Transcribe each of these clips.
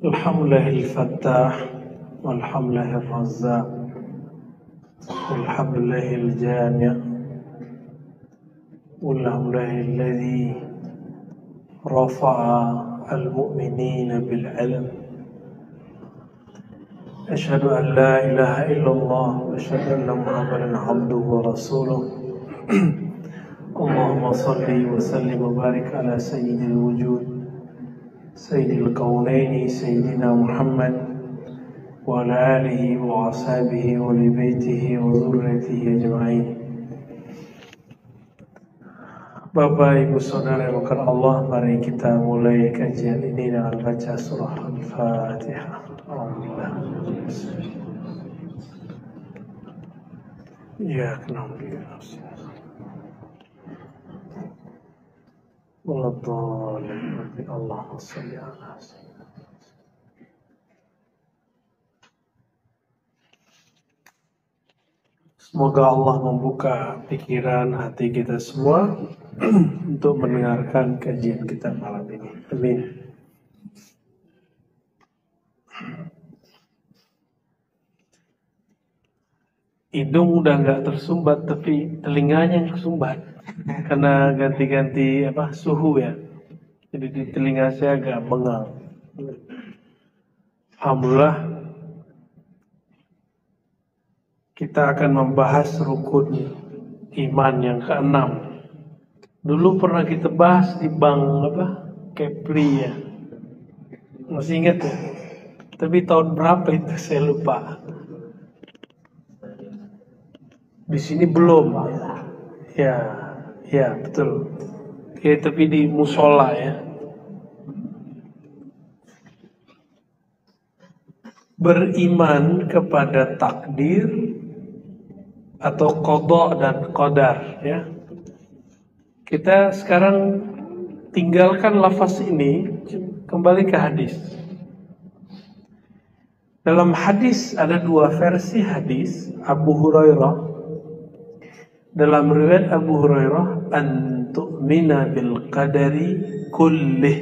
Alhamdulillah al-Fattah, walhamdulillah al-Razzaq, walhamdulillah al-Jami', walhamdulillah alladhi rafa'a al-mu'minina bil-'ilm. Ashhadu an la ilaha illallah wa ashhadu anna Muhammadan 'abduhu wa rasuluh. Allahumma salli wa sallim wa barik ala sayyidil wujud, sayyidil kaunaini, sayyidina Muhammad wa ala alihi wa ashabihi wa li baitihi wa dzurriyyatihi ajma'in. Bapak, Ibu, Saudara yang berkah Allah, mari kita mulai kajian ini dengan baca surah Al-Fatihah. Ya, kenapa Allahumma shalli ala sayyidina. Semoga Allah membuka pikiran hati kita semua untuk mendengarkan kajian kita malam ini. Amin. Hidung udah nggak tersumbat, tapi telinganya yang tersumbat karena ganti-ganti suhu ya. Jadi di telinga saya agak bengal. Alhamdulillah, kita akan membahas rukun iman yang ke-6. Dulu pernah kita bahas di bank Kepri ya. Masih ingat ya? Tapi tahun berapa itu saya lupa. Di sini belum. Ya betul. Ya, tapi di musola ya. Beriman kepada takdir atau qada dan qadar ya. Kita sekarang tinggalkan lafaz ini, kembali ke hadis. Dalam hadis ada dua versi hadis Abu Hurairah. Dalam riwayat Abu Hurairah, antu'mina bil qadari kullih,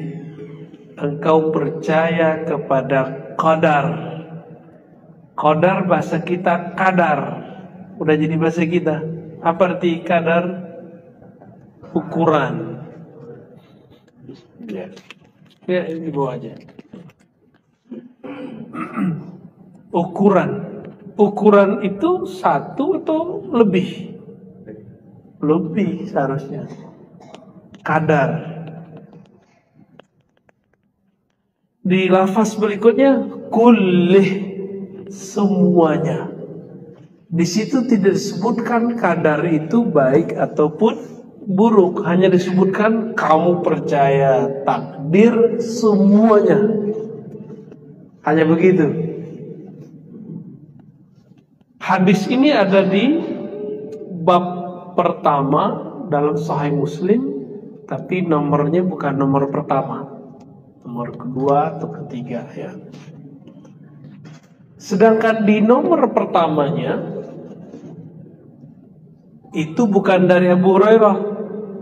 engkau percaya kepada qadar. Qadar bahasa kita kadar, udah jadi bahasa kita. Apa arti kadar? Ukuran. Ya di bawah aja. Ukuran itu satu atau lebih? Lebih seharusnya. Kadar. Di lafaz berikutnya kullih, semuanya. Di situ tidak disebutkan kadar itu baik ataupun buruk, hanya disebutkan kamu percaya takdir semuanya. Hanya begitu. Hadis ini ada di bab pertama dalam Sahih Muslim, tapi nomornya bukan nomor pertama, nomor kedua atau ketiga ya. Sedangkan di nomor pertamanya itu bukan dari Abu Hurairah.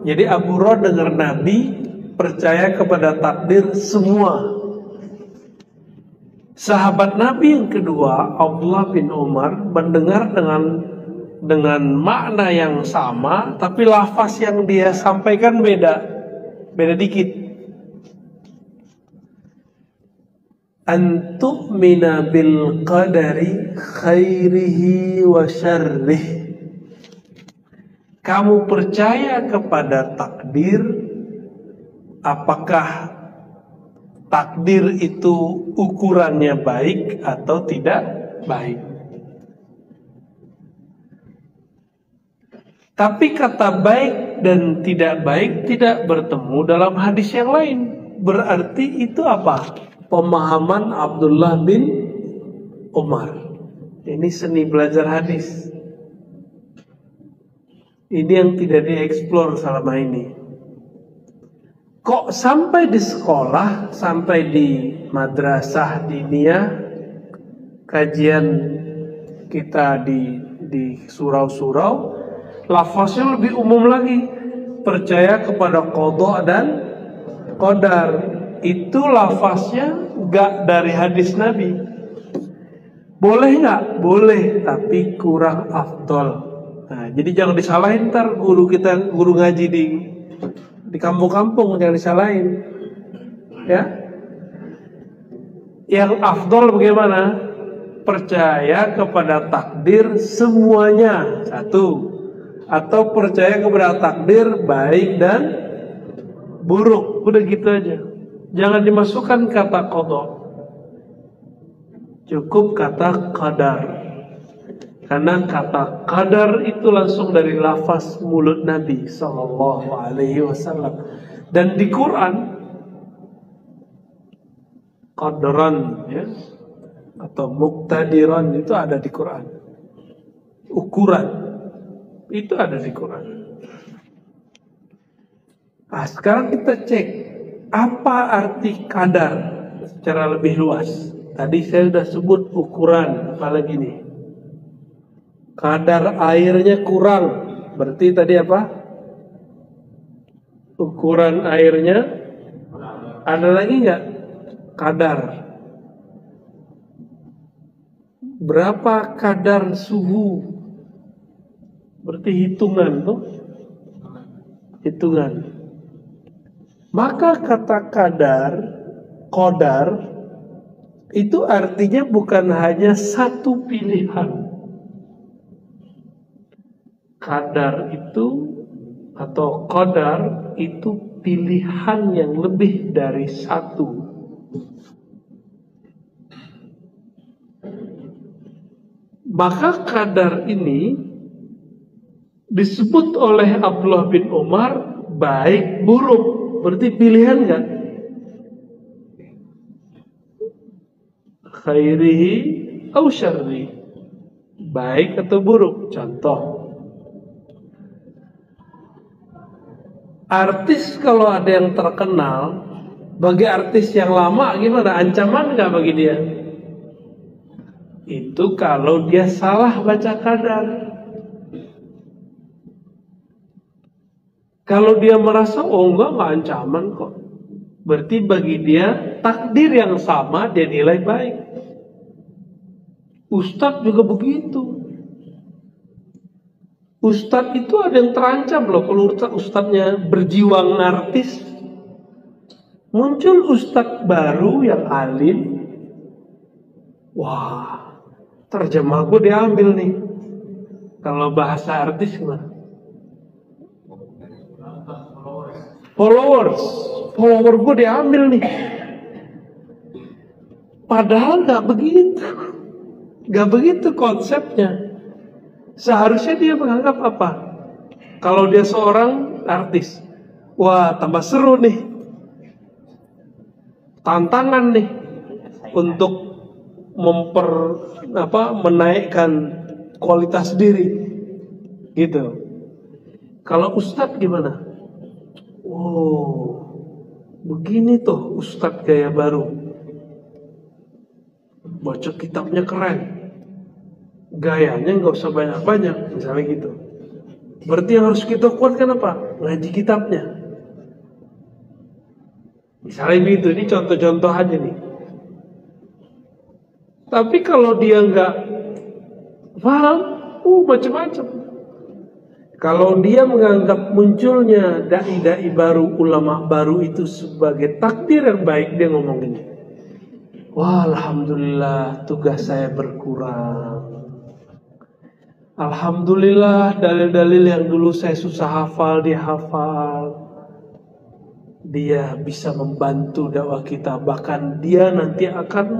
Jadi Abu Hurairah dengar Nabi percaya kepada takdir semua. Sahabat Nabi yang kedua, Abdullah bin Umar, mendengar dengan makna yang sama, tapi lafaz yang dia sampaikan beda dikit. Antu'mina bil qadari khairihi wa syarrih. Kamu percaya kepada takdir, apakah takdir itu ukurannya baik atau tidak baik. Tapi kata baik dan tidak baik tidak bertemu dalam hadis yang lain. Berarti itu apa? Pemahaman Abdullah bin Umar. Ini seni belajar hadis. Ini yang tidak dieksplor selama ini. Kok sampai di sekolah, sampai di madrasah diniyah, kajian kita di surau-surau, lafaznya lebih umum lagi, percaya kepada qada dan qadar. itu lafaznya nggak dari hadis Nabi. Boleh nggak? Boleh, tapi kurang afdol. Nah, jadi jangan disalahin ntar guru kita, guru ngaji di kampung-kampung, jangan disalahin. Ya, yang afdol bagaimana? Percaya kepada takdir semuanya, satu. Atau percaya kepada takdir baik dan buruk. Udah gitu aja. Jangan dimasukkan kata qada. Cukup kata qadar. Karena kata qadar itu langsung dari lafaz mulut Nabi sallallahu alaihi wasallam. Dan di Quran qadran, ya, atau muqtadiran itu ada di Quran. Ukuran itu ada di Quran. Nah, sekarang kita cek apa arti qadar secara lebih luas. Tadi saya sudah sebut ukuran, apalagi nih. Kadar airnya kurang, berarti tadi apa? Ukuran airnya. Ada lagi nggak? Kadar. Berapa kadar suhu? Berarti hitungan tuh. Hitungan. Maka kata kadar, qadar itu artinya bukan hanya satu pilihan. Kadar itu atau qadar itu pilihan yang lebih dari satu. Maka kadar ini disebut oleh Abdullah bin Umar baik buruk. Berarti pilihan kan? Khairihi au syarri, baik atau buruk. Contoh, artis kalau ada yang terkenal, bagi artis yang lama gimana? Ancaman nggak bagi dia? Itu kalau dia salah baca kadar. Kalau dia merasa oh enggak ancaman kok, berarti bagi dia takdir yang sama dia nilai baik. Ustadz juga begitu. Ustadz itu ada yang terancam loh kalau ustadznya berjiwa artis. Muncul ustadz baru yang alim, wah, terjemah gue diambil nih. Kalau bahasa artis gimana? Follower gue diambil nih. Padahal gak begitu konsepnya. Seharusnya dia menganggap apa? Kalau dia seorang artis, wah tambah seru nih, tantangan nih untuk menaikkan kualitas diri, gitu. Kalau ustadz gimana? Oh, begini tuh ustadz gaya baru. Baca kitabnya keren. Gayanya nggak usah banyak-banyak, misalnya gitu. Berarti yang harus kita kuatkan apa? Ngaji kitabnya. Misalnya gitu, ini contoh-contoh aja nih. Tapi kalau dia nggak paham, macam-macam. Kalau dia menganggap munculnya dai-dai baru, ulama baru itu sebagai takdir yang baik, dia ngomong gini, wah alhamdulillah tugas saya berkurang. Alhamdulillah dalil-dalil yang dulu saya susah hafal, dia hafal. Dia bisa membantu dakwah kita, bahkan dia nanti akan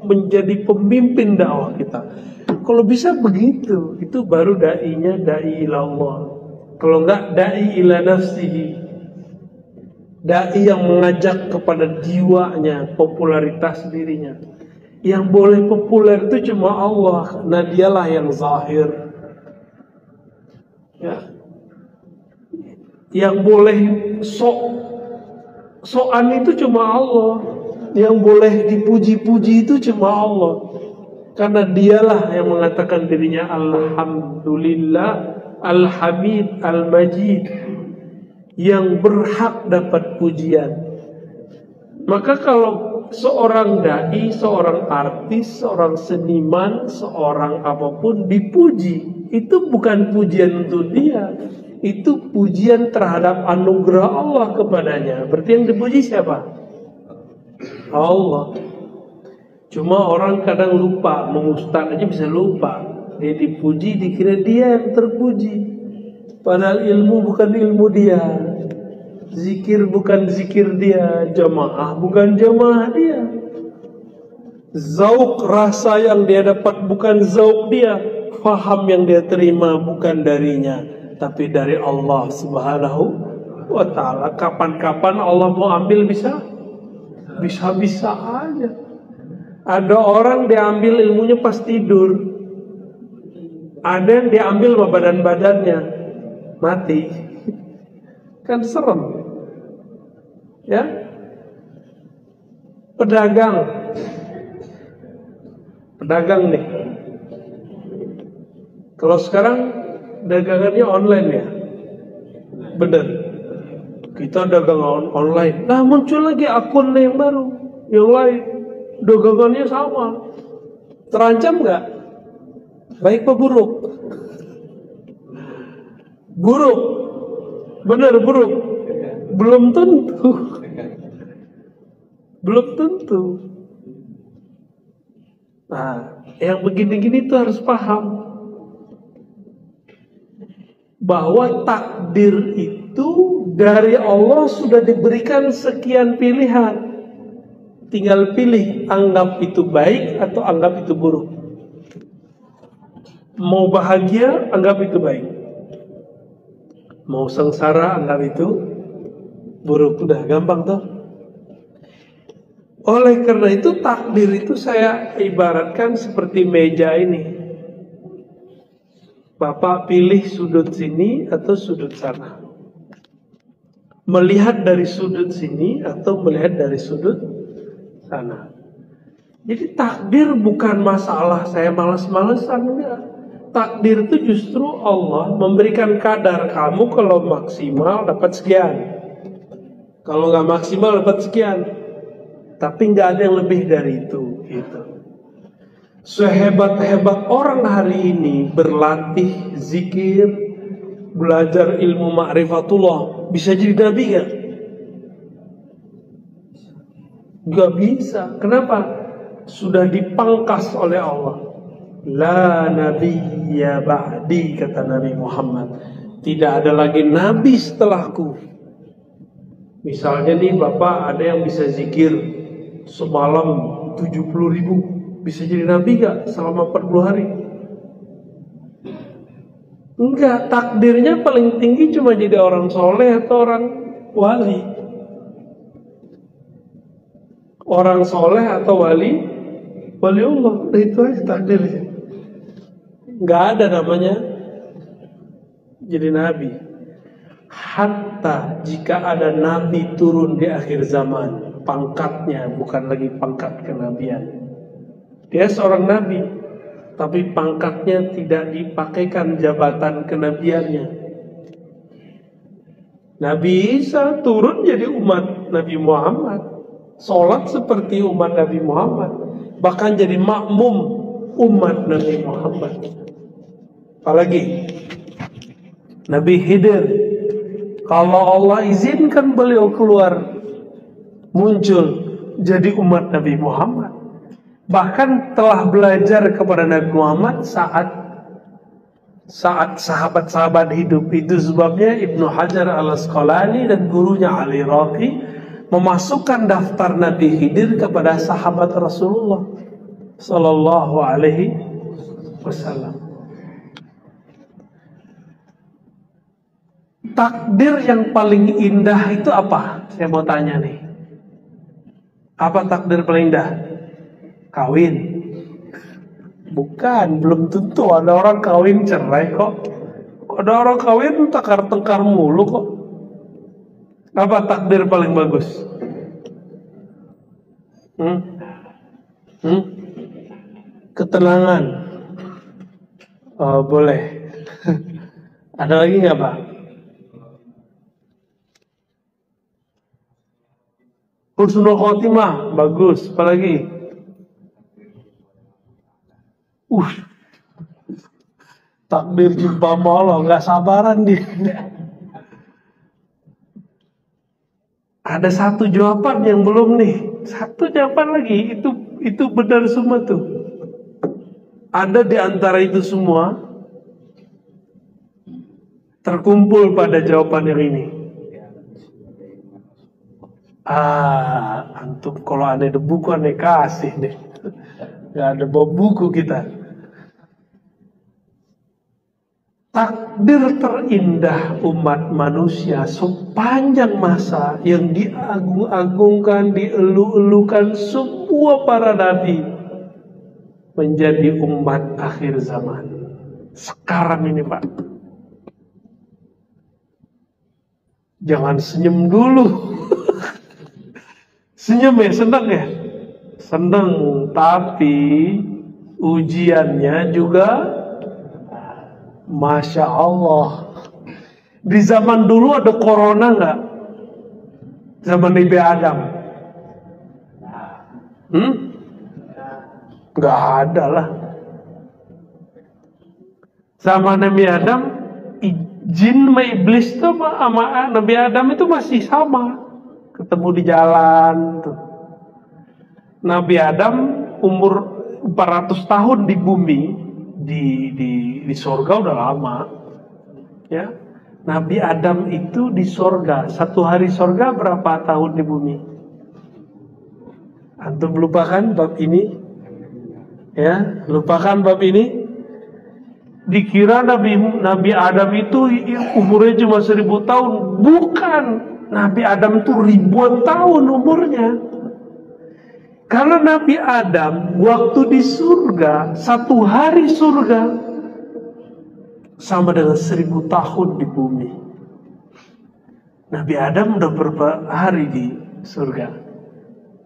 menjadi pemimpin dakwah kita. Kalau bisa begitu, itu baru da'inya da'i ila Allah. Kalau enggak, da'i ila nafsihi, da'i yang mengajak kepada jiwanya, popularitas dirinya. Yang boleh populer itu cuma Allah, nah dialah yang zahir, ya. Yang boleh soan itu cuma Allah. Yang boleh dipuji-puji itu cuma Allah. Karena dialah yang mengatakan dirinya Alhamdulillah, Al-Hamid, Al-Majid, yang berhak dapat pujian. Maka kalau seorang dai, seorang artis, seorang seniman, seorang apapun dipuji, itu bukan pujian untuk dia, itu pujian terhadap anugerah Allah kepadanya. Berarti yang dipuji siapa? Allah. Cuma orang kadang lupa, mengustad aja bisa lupa. Dia dipuji, dikira dia yang terpuji. Padahal ilmu bukan ilmu dia, zikir bukan zikir dia, jamaah bukan jamaah dia, zauk rasa yang dia dapat bukan zauk dia, faham yang dia terima bukan darinya, tapi dari Allah Subhanahu wa ta'ala. Kapan-kapan Allah mau ambil bisa aja. Ada orang diambil ilmunya pas tidur, ada yang diambil sama badan-badannya mati. Kan serem. Ya, pedagang nih. Kalau sekarang dagangannya online ya, bener. Kita dagang online. Nah muncul lagi akun yang baru, yang lain, dagangannya sama. Terancam nggak? Baik apa buruk? Buruk, bener buruk. Belum tentu. Nah, yang begini-gini tuh harus paham bahwa takdir itu dari Allah sudah diberikan sekian pilihan. Tinggal pilih, anggap itu baik atau anggap itu buruk. Mau bahagia, anggap itu baik. Mau sengsara, anggap itu buruk. Udah gampang toh. Oleh karena itu takdir itu saya ibaratkan seperti meja ini. Bapak pilih sudut sini atau sudut sana. Melihat dari sudut sini atau melihat dari sudut sana. Jadi takdir bukan masalah saya malas-malesan, enggak. Takdir itu justru Allah memberikan kadar, kamu kalau maksimal dapat sekian, kalau nggak maksimal dapat sekian, tapi nggak ada yang lebih dari itu. Gitu. Sehebat-hebat orang hari ini berlatih zikir, belajar ilmu ma'rifatullah, bisa jadi nabi nggak? Nggak bisa. Kenapa? Sudah dipangkas oleh Allah. La nabiyya ba'di, kata Nabi Muhammad. Tidak ada lagi nabi setelahku. Misalnya nih Bapak ada yang bisa zikir semalam 70.000, bisa jadi nabi gak selama 40 hari? Enggak, takdirnya paling tinggi cuma jadi orang soleh atau orang wali. Orang soleh atau wali Allah, itu aja takdirnya. Nggak ada namanya jadi nabi. Hatta jika ada nabi turun di akhir zaman, pangkatnya bukan lagi pangkat kenabian. Dia seorang nabi, tapi pangkatnya tidak dipakaikan jabatan kenabiannya. Nabi Isa turun jadi umat Nabi Muhammad, sholat seperti umat Nabi Muhammad, bahkan jadi makmum umat Nabi Muhammad. Apalagi Nabi Khidir, kalau Allah izinkan beliau keluar, muncul jadi umat Nabi Muhammad. Bahkan telah belajar kepada Nabi Muhammad saat sahabat-sahabat hidup. Itu sebabnya Ibnu Hajar Al-Asqalani dan gurunya Ali Raqi memasukkan daftar Nabi Khidir kepada sahabat Rasulullah Sallallahu Alaihi Wasallam. Takdir yang paling indah itu apa? Saya mau tanya nih. Apa takdir paling indah? Kawin? Bukan, belum tentu. Ada orang kawin cerai kok. Ada orang kawin tengkar-tengkar mulu kok. Apa takdir paling bagus? Ketenangan. Oh, boleh. Ada lagi nggak Pak? Husnul khotimah, bagus. Apalagi? Takdir jumpa Allah, nggak sabaran dia. Ada satu jawaban yang belum nih. Satu jawaban lagi, itu benar semua tuh. Ada di antara itu semua terkumpul pada jawaban yang ini. Antum kalau ada buku aneh kasih deh. Gak ada bawa buku kita. Takdir terindah umat manusia sepanjang masa yang diagung-agungkan, dielu-elukan semua para nabi menjadi umat akhir zaman. Sekarang ini Pak. Jangan senyum dulu. Senyum ya, senang ya? Senang, tapi ujiannya juga Masya Allah. Di zaman dulu ada corona nggak? Zaman Nabi Adam? Nggak ada lah. Zaman Nabi Adam, jin sama iblis itu sama Nabi Adam itu masih sama. Ketemu di jalan tuh. Nabi Adam umur 400 tahun di bumi, di sorga udah lama. Ya. Nabi Adam itu di sorga, satu hari sorga berapa tahun di bumi? Antum lupakan bab ini? Ya, lupakan bab ini. Dikira Nabi Adam itu umurnya cuma 1000 tahun. Bukan. Nabi Adam itu ribuan tahun umurnya. Karena Nabi Adam waktu di surga, satu hari surga sama dengan 1000 tahun di bumi. Nabi Adam udah berapa hari di surga?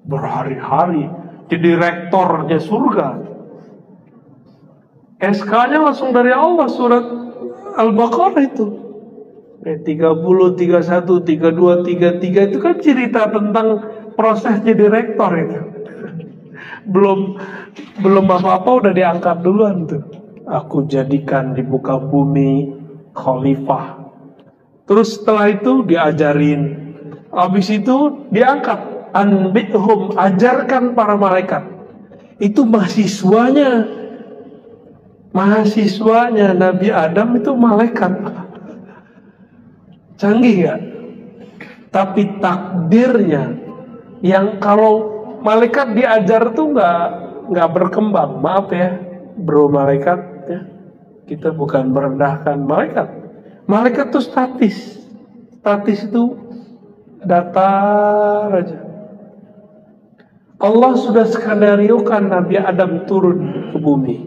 Berhari-hari. Jadi rektornya surga. SK-nya langsung dari Allah, surat Al-Baqarah itu. 30, 31, 32, 33 itu kan cerita tentang proses jadi rektor itu. Belum apa-apa udah diangkat duluan tuh. Aku jadikan di muka bumi khalifah. Terus setelah itu diajarin. Habis itu diangkat. Anbihum, ajarkan para malaikat. Itu mahasiswanya Nabi Adam itu malaikat. Canggih gak? Tapi takdirnya yang kalau malaikat diajar tuh nggak berkembang. Maaf ya, bro malaikat ya. Kita bukan merendahkan malaikat. Malaikat tuh statis. Statis itu datar aja. Allah sudah skenariokan Nabi Adam turun ke bumi.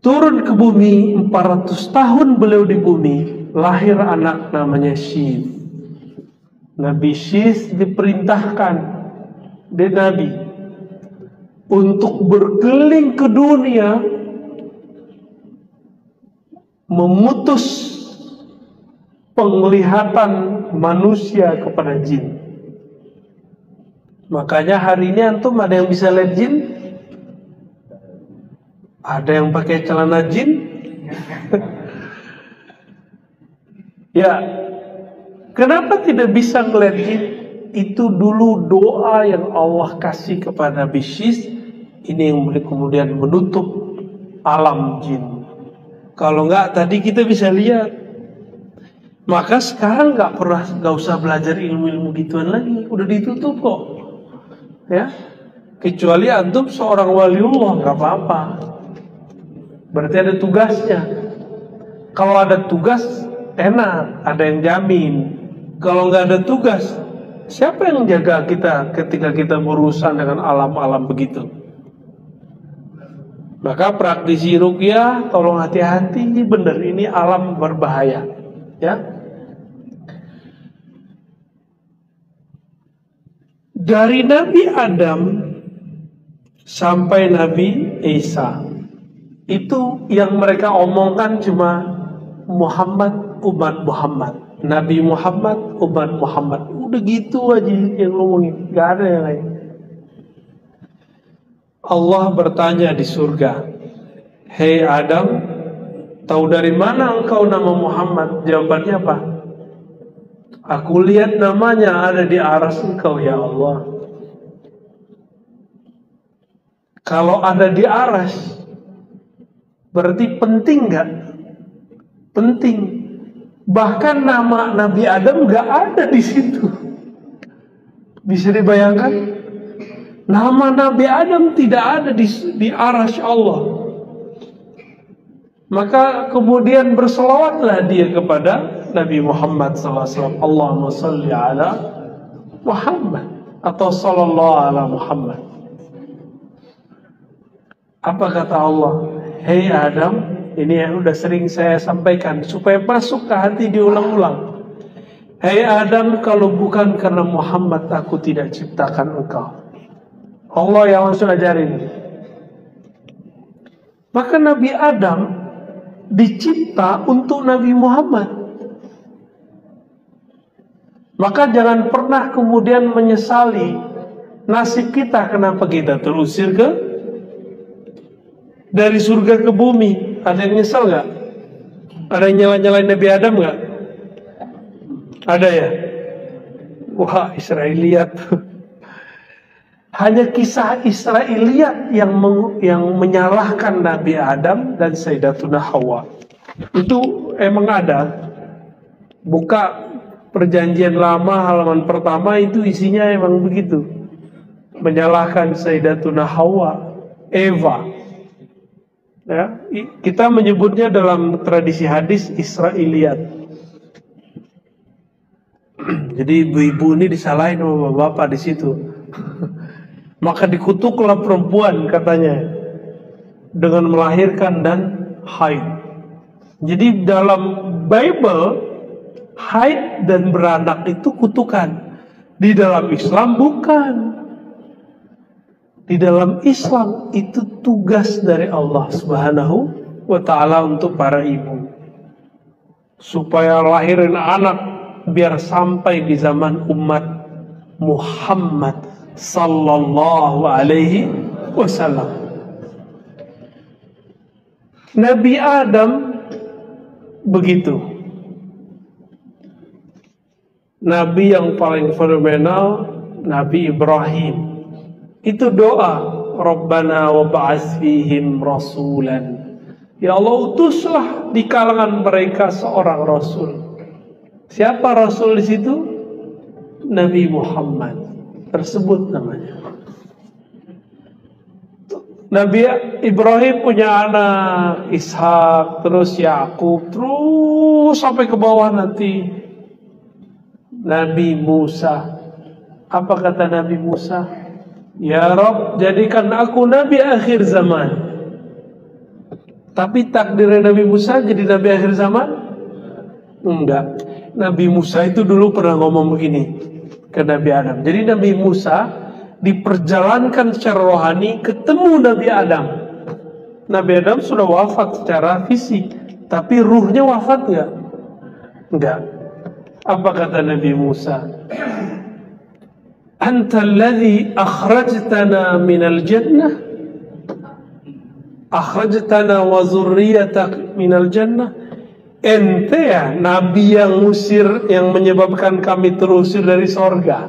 Turun ke bumi 400 tahun beliau di bumi. Lahir anak namanya Syith. Nabi Syith diperintahkan dari Nabi untuk berkeliling ke dunia memutus penglihatan manusia kepada jin. Makanya hari ini antum ada yang bisa lihat jin? Ada yang pakai celana jin? Ya, kenapa tidak bisa ngeliat jin? Itu dulu doa yang Allah kasih kepada Nabi Syith. Ini yang kemudian menutup alam jin. Kalau enggak tadi kita bisa lihat. Maka sekarang nggak usah belajar ilmu-ilmu gituan lagi. Udah ditutup kok. Ya, kecuali antum seorang waliullah nggak apa-apa. Berarti ada tugasnya. Kalau ada tugas enak, ada yang jamin. Kalau nggak ada tugas, siapa yang jaga kita ketika kita berurusan dengan alam-alam begitu? Maka praktisi ruqyah tolong hati-hati, bener ini alam berbahaya, ya. Dari Nabi Adam sampai Nabi Isa, itu yang mereka omongkan cuma Muhammad, umat Muhammad. Nabi Muhammad, umat Muhammad. Udah gitu aja yang ngomongin, gak ada yang lain. Allah bertanya di surga, "Hei Adam, tahu dari mana engkau nama Muhammad?" Jawabannya apa? "Aku lihat namanya ada di aras engkau ya Allah." Kalau ada di aras, berarti penting gak? Penting. Bahkan nama Nabi Adam gak ada di situ. Bisa dibayangkan? Nama Nabi Adam tidak ada di aras Allah. Maka kemudian berselawatlah dia kepada Nabi Muhammad SAW. Allahumma salli ala Muhammad atau sallallahu ala Muhammad. Apa kata Allah? "Hei Adam," ini yang udah sering saya sampaikan supaya masuk ke hati, diulang-ulang. "Hei Adam, kalau bukan karena Muhammad aku tidak ciptakan engkau." Allah yang langsung ajarin. Maka Nabi Adam dicipta untuk Nabi Muhammad. Maka jangan pernah kemudian menyesali nasib kita. Kenapa kita terusir dari surga ke bumi? Ada yang nyesal gak? Ada yang nyala-nyalain Nabi Adam gak? Ada ya? Wah, Israiliyat. Hanya kisah Israiliyat yang menyalahkan Nabi Adam dan Sayyidatuna Hawa. Itu emang ada. Buka Perjanjian Lama halaman pertama, itu isinya emang begitu. Menyalahkan Sayyidatuna Hawa, Eva. Ya, kita menyebutnya dalam tradisi hadis Israiliyat. Jadi ibu-ibu ini disalahin sama bapak di situ. Maka dikutuklah perempuan katanya dengan melahirkan dan haid. Jadi dalam Bible, haid dan beranak itu kutukan. Di dalam Islam bukan. Di dalam Islam itu tugas dari Allah Subhanahu wa ta'ala untuk para ibu, supaya lahirin anak biar sampai di zaman umat Muhammad sallallahu alaihi wasallam. Nabi Adam begitu. Nabi yang paling fenomenal, Nabi Ibrahim. Itu doa, Rabbana wa ba'ats fihim rasulan. Ya Allah, utuslah di kalangan mereka seorang rasul. Siapa rasul di situ? Nabi Muhammad. Tersebut namanya. Nabi Ibrahim punya anak Ishak, terus Yakub, terus sampai ke bawah nanti Nabi Musa. Apa kata Nabi Musa? "Ya Rabb, jadikan aku Nabi akhir zaman." Tapi takdirnya Nabi Musa jadi Nabi akhir zaman? Enggak. Nabi Musa itu dulu pernah ngomong begini ke Nabi Adam. Jadi Nabi Musa diperjalankan secara rohani ketemu Nabi Adam. Nabi Adam sudah wafat secara fisik, tapi ruhnya wafat enggak? Enggak. Apa kata Nabi Musa? "Anta alladhi akhrajtana minal jannah, akhrajtana wa zurriyatak minal jannah." Ente ya Nabi yang ngusir, yang menyebabkan kami terusir dari sorga.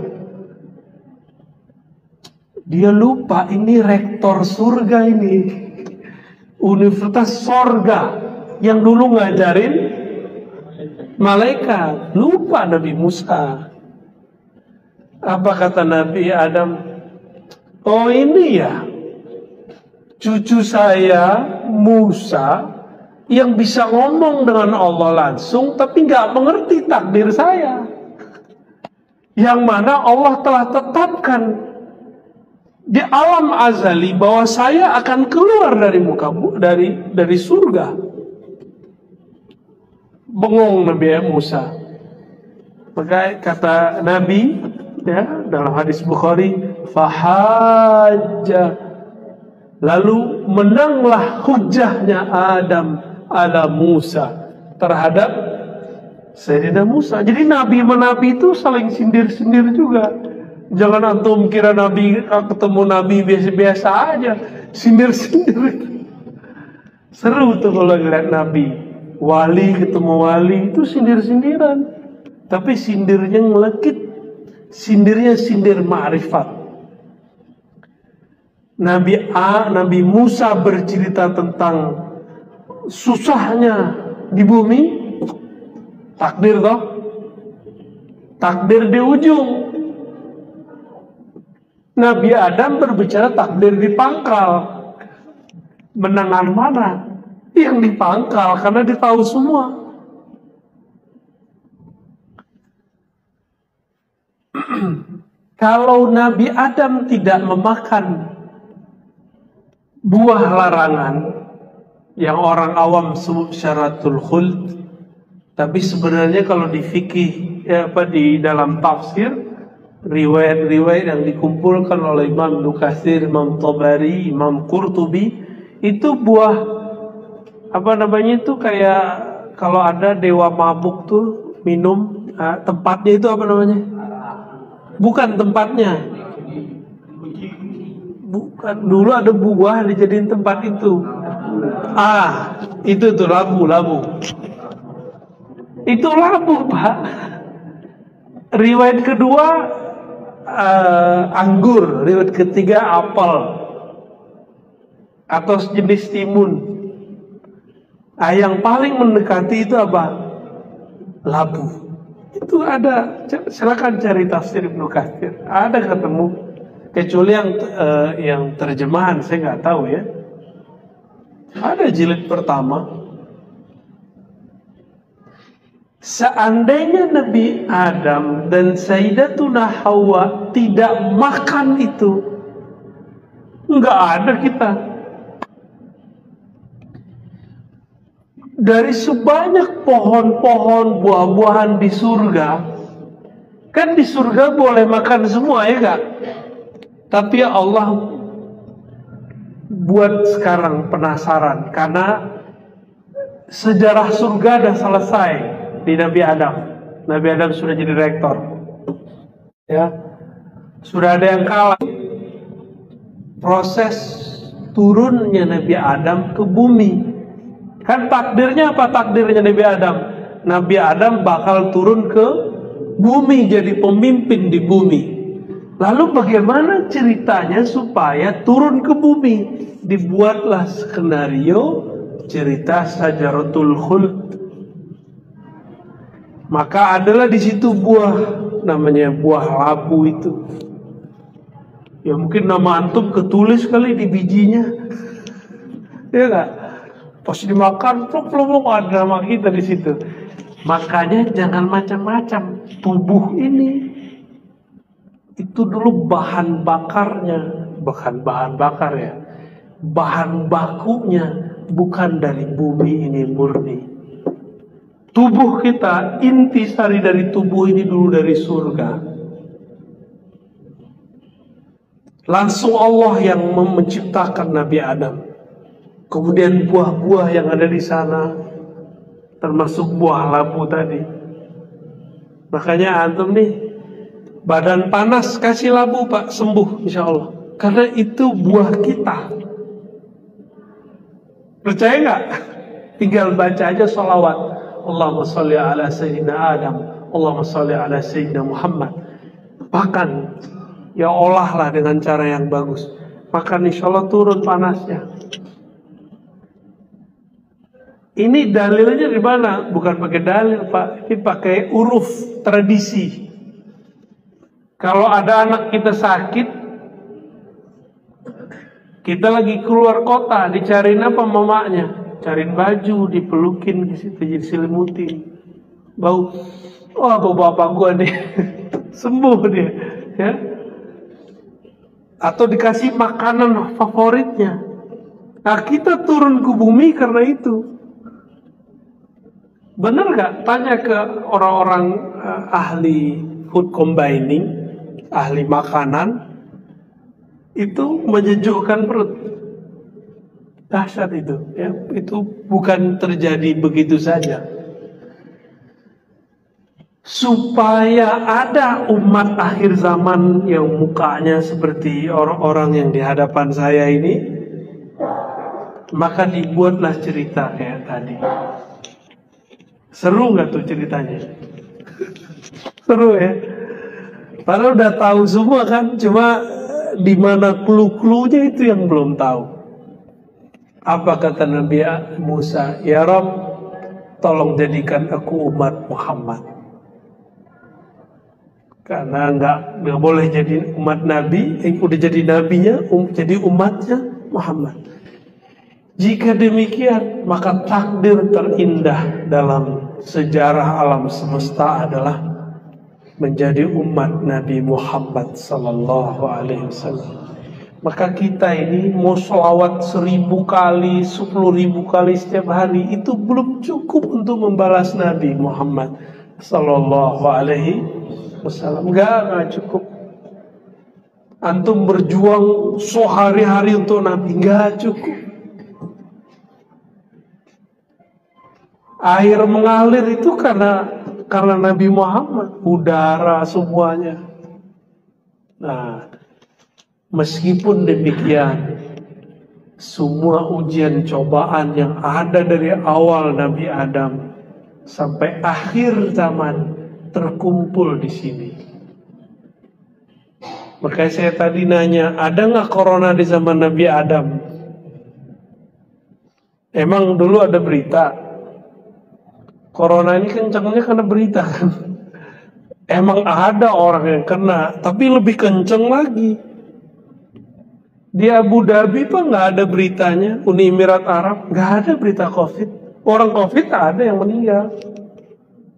Dia lupa ini rektor surga ini, universitas sorga yang dulu ngajarin malaikat. Lupa Nabi Musa. Apa kata Nabi Adam? "Oh ini ya cucu saya Musa yang bisa ngomong dengan Allah langsung, tapi nggak mengerti takdir saya, yang mana Allah telah tetapkan di alam azali bahwa saya akan keluar dari dari surga." Bengong Nabi Musa. Maka kata Nabi, ya, dalam hadis Bukhari, "Fahajja," lalu menanglah hujahnya Adam ala Musa terhadap Sayyidina Musa. Jadi nabi sama nabi itu saling sindir-sindir juga. Jangan antum kira nabi ketemu nabi biasa-biasa aja, sindir-sindir. Seru tuh kalau lihat nabi, wali ketemu wali itu sindir-sindiran. Tapi sindirnya ngelekit, sindirnya sindir ma'rifat. Nabi Musa bercerita tentang susahnya di bumi, takdir toh, takdir di ujung. Nabi Adam berbicara takdir di pangkal, menangan mana? Yang di pangkal, karena dia tahu semua. Kalau Nabi Adam tidak memakan buah larangan yang orang awam sebut syaratul khuld, tapi sebenarnya kalau di fikih di dalam tafsir, riwayat-riwayat yang dikumpulkan oleh Imam Ibnu Katsir, Imam Tabari, Imam Qurtubi, itu buah itu kayak kalau ada dewa mabuk tuh minum, tempatnya itu apa namanya? Bukan tempatnya. Bukan, dulu ada buah dijadiin tempat itu. Itu tuh labu. Itu labu, Pak. Riwayat kedua anggur, riwayat ketiga apel atau jenis timun. Yang paling mendekati itu apa? Labu. Itu ada, silakan cari tafsir Ibnu Katsir. Ada ketemu. Kecuali yang terjemahan saya nggak tahu ya. Ada jilid pertama. Seandainya Nabi Adam dan Sayyidatuna Hawa tidak makan itu, nggak ada kita. Dari sebanyak pohon-pohon buah-buahan di surga, kan di surga boleh makan semua ya nggak? Tapi Allah buat sekarang penasaran, karena sejarah surga sudah selesai di Nabi Adam. Nabi Adam sudah jadi rektor, ya, sudah ada yang kalah. Proses turunnya Nabi Adam ke bumi, kan takdirnya apa? Takdirnya Nabi Adam, Nabi Adam bakal turun ke bumi jadi pemimpin di bumi. Lalu bagaimana ceritanya supaya turun ke bumi? Dibuatlah skenario cerita Syajaratul Khuld. Maka adalah di situ buah, namanya buah labu itu. Ya mungkin nama antum ketulis kali di bijinya. Ya enggak? Pas dimakan, plok ada nama kita di situ. Makanya jangan macam-macam. Tubuh ini itu dulu bahan bakarnya, bukan bahan bakar ya, bahan bakunya bukan dari bumi ini murni. Tubuh kita, intisari dari tubuh ini dulu dari surga. Langsung Allah yang menciptakan Nabi Adam. Kemudian buah-buah yang ada di sana, termasuk buah labu tadi. Makanya antum nih, badan panas kasih labu Pak, sembuh insya Allah. Karena itu buah kita. Percaya nggak? Tinggal baca aja sholawat. Allahumma sholli ala Sayyidina Adam, Allahumma sholli ala Sayyidina Muhammad. Makan, ya olahlah dengan cara yang bagus. Makan insya Allah turun panasnya. Ini dalilnya di mana? Bukan pakai dalil Pak, ini pakai uruf tradisi. Kalau ada anak kita sakit, kita lagi keluar kota, dicariin apa mamanya? Cariin baju, dipelukin ke situ, diselimutin. Bau, wah bau bapak gua nih, sembuh dia, ya. Atau dikasih makanan favoritnya. Nah kita turun ke bumi karena itu. Bener gak? Tanya ke orang-orang ahli food combining, ahli makanan, itu menyejukkan perut. Dahsyat itu, ya. Itu bukan terjadi begitu saja. supaya ada umat akhir zaman yang mukanya seperti orang-orang yang di hadapan saya ini, maka dibuatlah cerita kayak tadi. Seru nggak tuh ceritanya? Seru ya. Padahal udah tahu semua kan, cuma di mana clue-cluenya itu yang belum tahu. Apa kata Nabi Musa? Ya Rabb, tolong jadikan aku umat Muhammad. Karena nggak boleh jadi umat Nabi, udah jadi nabinya, jadi umatnya Muhammad. Jika demikian, maka takdir terindah dalam sejarah alam semesta adalah menjadi umat Nabi Muhammad sallallahu alaihi wasallam. Maka kita ini mau sholawat 1000 kali, 10.000 kali setiap hari, itu belum cukup untuk membalas Nabi Muhammad sallallahu alaihi wasallam. Enggak cukup. Antum berjuang sehari-hari untuk Nabi, enggak cukup. Air mengalir itu karena Nabi Muhammad, udara semuanya. Nah, meskipun demikian, semua ujian cobaan yang ada dari awal Nabi Adam sampai akhir zaman terkumpul di sini. Makanya saya tadi nanya, ada nggak corona di zaman Nabi Adam? Emang dulu ada berita? Corona ini kencangnya karena berita kan. Emang ada orang yang kena, tapi lebih kenceng lagi. Di Abu Dhabi pak nggak ada beritanya, Uni Emirat Arab nggak ada berita COVID. Orang COVID ada yang meninggal,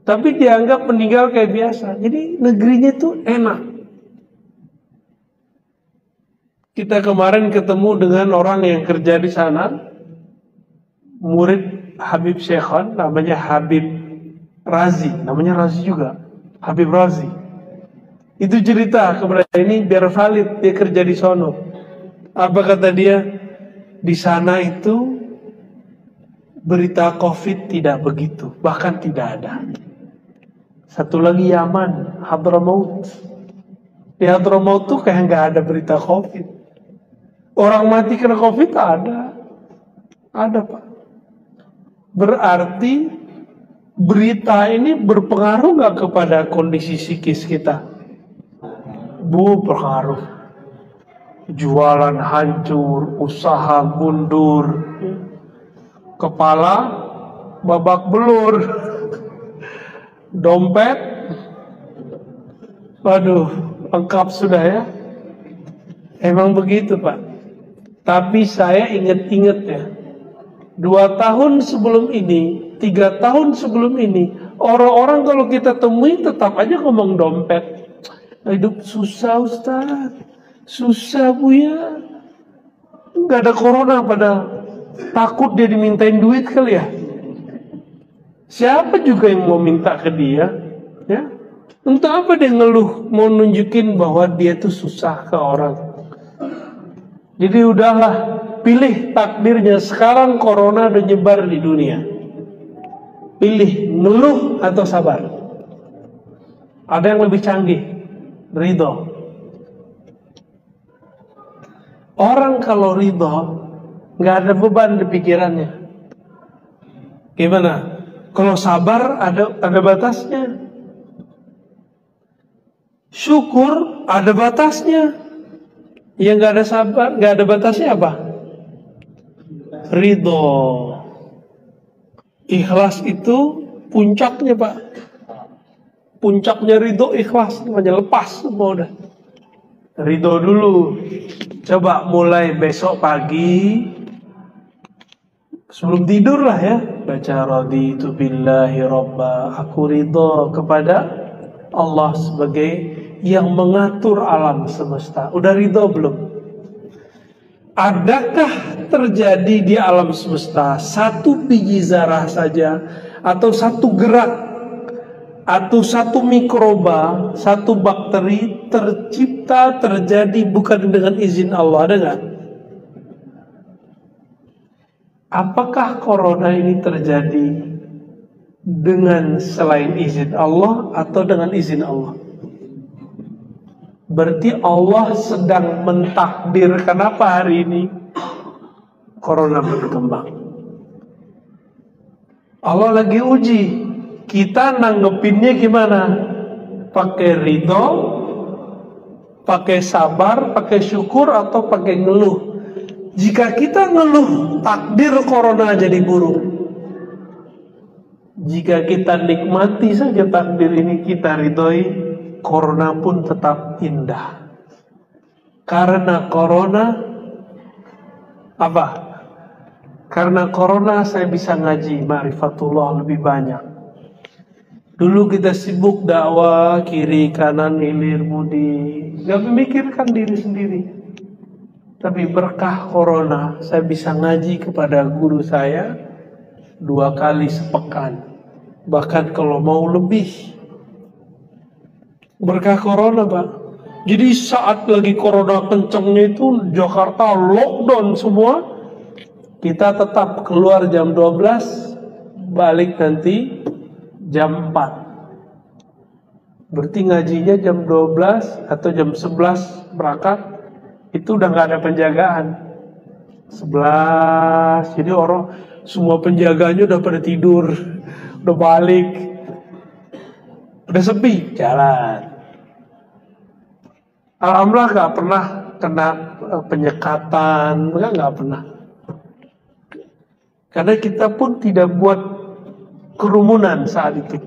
tapi dianggap meninggal kayak biasa. Jadi negerinya tuh enak. Kita kemarin ketemu dengan orang yang kerja di sana, murid Habib Syekhon, namanya Habib Razi, namanya Razi juga, Habib Razi. Itu cerita kepada ini biar valid, dia kerja di sono. Apa kata dia? Di sana itu berita COVID tidak begitu, bahkan tidak ada. Satu lagi Yaman, Hadramaut. Di Hadramaut tuh kayak nggak ada berita COVID. Orang mati karena COVID ada pak. Berarti berita ini berpengaruh nggak kepada kondisi psikis kita? Berpengaruh. Jualan hancur, usaha mundur, kepala babak belur, dompet, waduh, lengkap sudah ya. Emang begitu pak. Tapi saya ingat-ingat ya. 2 tahun sebelum ini, 3 tahun sebelum ini, orang-orang kalau kita temui tetap aja ngomong dompet. Hidup susah Ustaz, susah Buya. Nggak ada corona padahal. Takut dia dimintain duit kali ya. Siapa juga yang mau minta ke dia? Ya, entah apa dia ngeluh, mau nunjukin bahwa dia tuh susah ke orang. Jadi udahlah, pilih takdirnya. Sekarang corona udah nyebar di dunia. Pilih ngeluh atau sabar. Ada yang lebih canggih, ridho. Orang kalau ridho nggak ada beban di pikirannya. Gimana? Kalau sabar ada batasnya. Syukur ada batasnya. Yang nggak ada sabar, nggak ada batasnya apa? Ridho. Ikhlas itu puncaknya pak. Puncaknya ridho ikhlas, namanya lepas semua udah. Ridho dulu. Coba mulai besok pagi, sebelum tidur lah ya, baca raditu billahi robba, aku ridho kepada Allah sebagai yang mengatur alam semesta. Udah ridho belum? Adakah terjadi di alam semesta satu biji zarah saja, atau satu gerak, atau satu mikroba, satu bakteri tercipta, terjadi bukan dengan izin Allah? Ada nggak? Apakah corona ini terjadi dengan selain izin Allah atau dengan izin Allah. Berarti Allah sedang mentakdir kenapa hari ini corona berkembang. Allah lagi uji kita nanggepinnya gimana? Pakai ridho, pakai sabar, pakai syukur, atau pakai ngeluh. Jika kita ngeluh, takdir corona jadi buruk. Jika kita nikmati saja takdir ini, kita ridhoi, corona pun tetap indah. Karena corona apa? Karena corona saya bisa ngaji ma'rifatullah lebih banyak. Dulu kita sibuk dakwah kiri kanan hilir budi, gak memikirkan diri sendiri. Tapi berkah corona saya bisa ngaji kepada guru saya 2 kali sepekan, bahkan kalau mau lebih. Berkah corona, Pak. Jadi saat lagi corona kencengnya itu Jakarta lockdown semua, kita tetap keluar jam 12, balik nanti jam 4. Berarti ngajinya jam 12 atau jam 11 berangkat, itu udah gak ada penjagaan. 11, jadi orang semua penjaganya udah pada tidur, udah balik, udah sepi jalan. Alhamdulillah gak pernah kena penyekatan, gak pernah. Karena kita pun tidak buat kerumunan saat itu.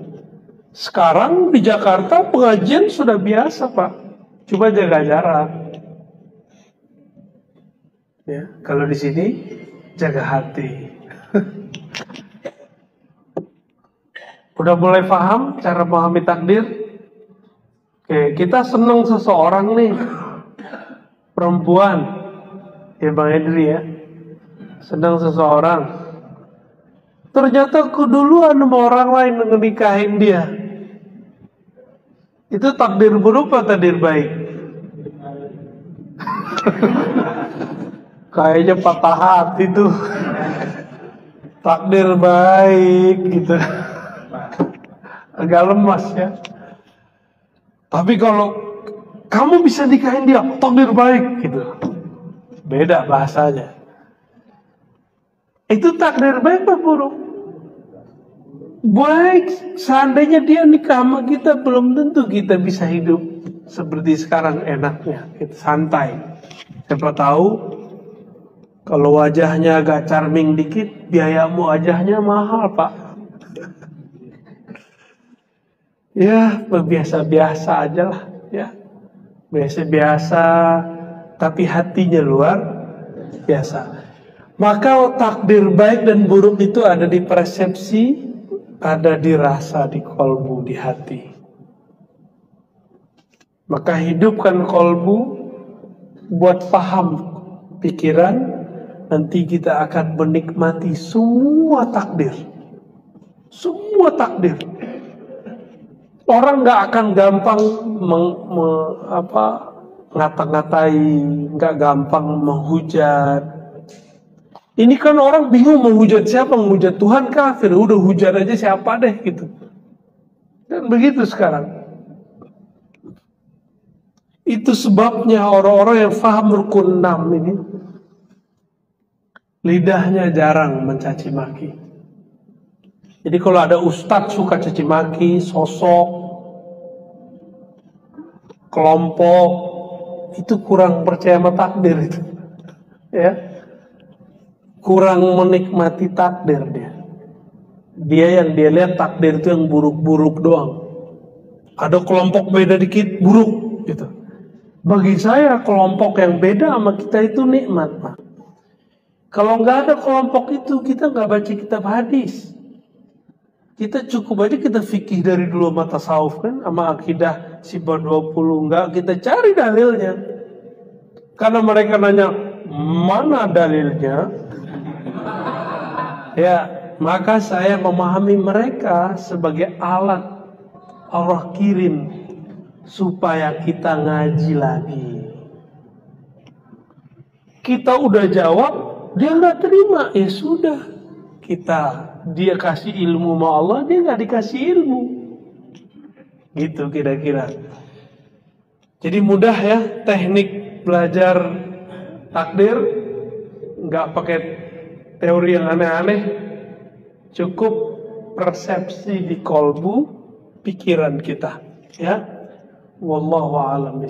Sekarang di Jakarta pengajian sudah biasa, Pak. Coba jaga jarak. Ya, kalau di sini jaga hati. Udah mulai paham cara memahami takdir? Oke, kita senang seseorang nih, perempuan, ya Bang Henry ya, senang seseorang. Ternyata keduluan sama orang lain nikahin dia. Itu takdir buruk atau takdir baik? Kayaknya patah hati tuh. Takdir baik gitu. Agak lemas ya. Tapi kalau kamu bisa nikahin dia, takdir baik gitu. Beda bahasanya. Itu takdir baik apa buruk? Baik, seandainya dia nikah sama kita, belum tentu kita bisa hidup seperti sekarang enaknya, kita santai. Siapa tahu kalau wajahnya agak charming dikit, biayamu wajahnya mahal, Pak. Ya, biasa-biasa aja lah, ya. Biasa-biasa, tapi hatinya luar biasa. Maka takdir baik dan buruk itu ada di persepsi, ada di rasa, di kolbu, di hati. Maka hidupkan kolbu, buat paham pikiran, nanti kita akan menikmati semua takdir. Semua takdir. Orang gak akan gampang ngata-ngatai, gak gampang menghujat. Ini kan orang bingung menghujat siapa, menghujat Tuhan kafir, udah hujat aja siapa deh gitu. Dan begitu sekarang. Itu sebabnya orang-orang yang paham rukun 6 ini, lidahnya jarang mencaci maki. Jadi kalau ada ustadz suka caci maki, sosok, kelompok, itu kurang percaya sama takdir itu. Ya. Kurang menikmati takdir dia. Dia yang dia lihat takdir itu yang buruk-buruk doang. Ada kelompok beda dikit buruk gitu. Bagi saya kelompok yang beda sama kita itu nikmat, Pak. Kalau nggak ada kelompok itu, kita nggak baca kitab hadis. Kita cukup aja kita fikih dari dulu sama tasawuf kan, sama akidah Sifat 20, nggak kita cari dalilnya. Karena mereka nanya, mana dalilnya? Ya, maka saya memahami mereka sebagai alat Allah kirim supaya kita ngaji lagi. Kita udah jawab, dia nggak terima, ya sudah, dia kasih ilmu sama Allah, dia nggak dikasih ilmu. Gitu kira-kira. Jadi mudah ya teknik belajar takdir, nggak pakai teori yang aneh-aneh, cukup persepsi di kolbu pikiran kita, ya. Wallahu a'lam.